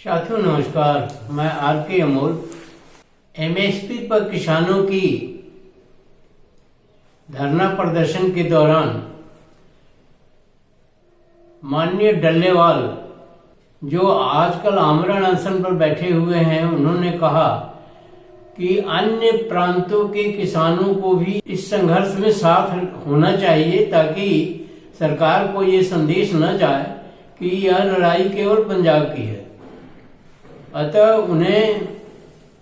साथियों नमस्कार, मैं आर के अमोल। एमएसपी पर किसानों की धरना प्रदर्शन के दौरान माननीय डल्लेवाल जो आजकल आमरण अनशन पर बैठे हुए हैं, उन्होंने कहा कि अन्य प्रांतों के किसानों को भी इस संघर्ष में साथ होना चाहिए ताकि सरकार को ये संदेश न जाए कि यह लड़ाई केवल पंजाब की है। अतः उन्हें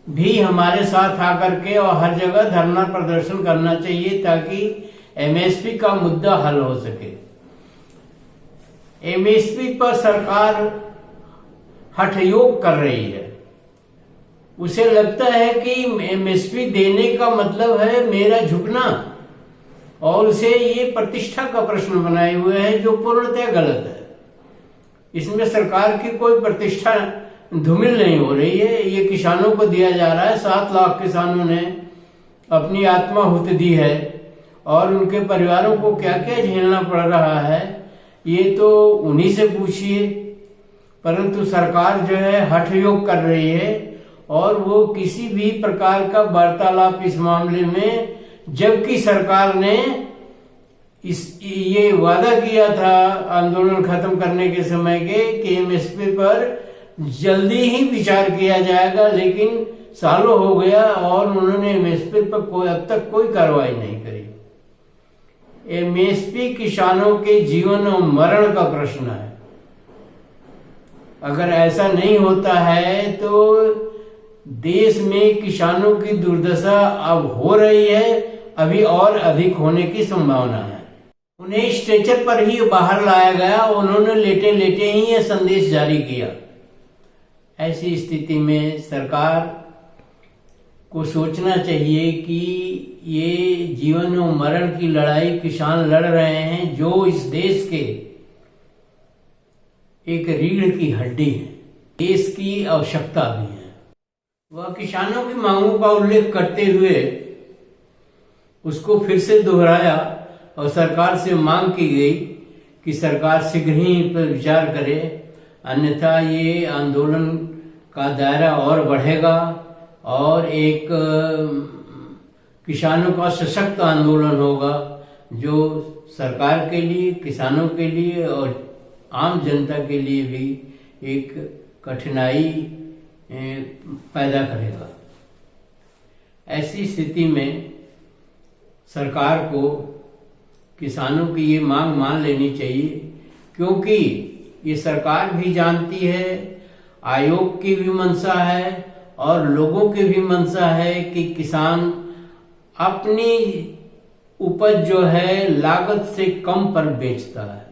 भी हमारे साथ आकर के और हर जगह धरना प्रदर्शन करना चाहिए ताकि एमएसपी का मुद्दा हल हो सके। एमएसपी पर सरकार हठयोग कर रही है। उसे लगता है कि एमएसपी देने का मतलब है मेरा झुकना, और उसे ये प्रतिष्ठा का प्रश्न बनाए हुए है जो पूर्णतः गलत है। इसमें सरकार की कोई प्रतिष्ठा धूमिल नहीं हो रही है। ये किसानों को दिया जा रहा है। 7 लाख किसानों ने अपनी आत्माहुति दी है और उनके परिवारों को क्या क्या झेलना पड़ रहा है ये तो उन्हीं से पूछिए। परंतु सरकार जो है हठयोग कर रही है और वो किसी भी प्रकार का वार्तालाप इस मामले में, जबकि सरकार ने ये वादा किया था आंदोलन खत्म करने के समय के कि एमएसपी पर जल्दी ही विचार किया जाएगा, लेकिन सालों हो गया और उन्होंने एमएसपी पर अब तक कोई कार्रवाई नहीं करी। एमएसपी किसानों के जीवन और मरण का प्रश्न है। अगर ऐसा नहीं होता है तो देश में किसानों की दुर्दशा अब हो रही है, अभी और अधिक होने की संभावना है। उन्हें स्ट्रेचर पर ही बाहर लाया गया, उन्होंने लेटे लेटे ही यह संदेश जारी किया। ऐसी स्थिति में सरकार को सोचना चाहिए कि ये जीवन और मरण की लड़ाई किसान लड़ रहे हैं जो इस देश के एक रीढ़ की हड्डी है, देश की आवश्यकता भी है। वह किसानों की मांगों का उल्लेख करते हुए उसको फिर से दोहराया और सरकार से मांग की गई कि सरकार शीघ्र ही इन पर विचार करे, अन्यथा ये आंदोलन का दायरा और बढ़ेगा और एक किसानों का सशक्त आंदोलन होगा जो सरकार के लिए, किसानों के लिए और आम जनता के लिए भी एक कठिनाई पैदा करेगा। ऐसी स्थिति में सरकार को किसानों की ये मांग मान लेनी चाहिए, क्योंकि ये सरकार भी जानती है, आयोग की भी मंशा है और लोगों की भी मंशा है कि किसान अपनी उपज जो है लागत से कम पर बेचता है।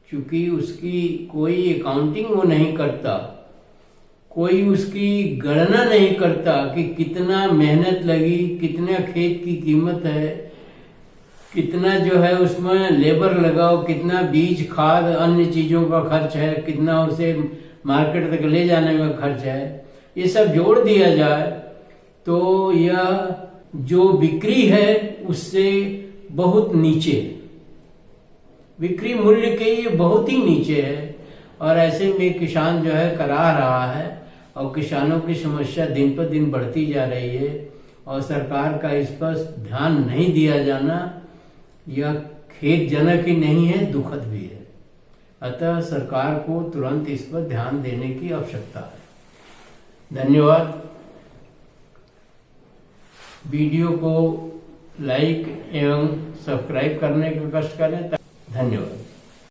क्योंकि उसकी कोई अकाउंटिंग वो नहीं करता, कोई उसकी गणना नहीं करता कि कितना मेहनत लगी, कितना खेत की कीमत है, कितना जो है उसमें लेबर लगाओ, कितना बीज खाद अन्य चीजों का खर्च है, कितना उसे मार्केट तक ले जाने में खर्च है। ये सब जोड़ दिया जाए तो यह जो बिक्री है उससे बहुत नीचे, बिक्री मूल्य के ये बहुत ही नीचे है। और ऐसे में किसान जो है करा रहा है और किसानों की समस्या दिन पर दिन बढ़ती जा रही है और सरकार का इस पर ध्यान नहीं दिया जाना यह खेदजनक ही नहीं है, दुखद भी है। अतः सरकार को तुरंत इस पर ध्यान देने की आवश्यकता है। धन्यवाद। वीडियो को लाइक एवं सब्सक्राइब करने का कष्ट करें। धन्यवाद।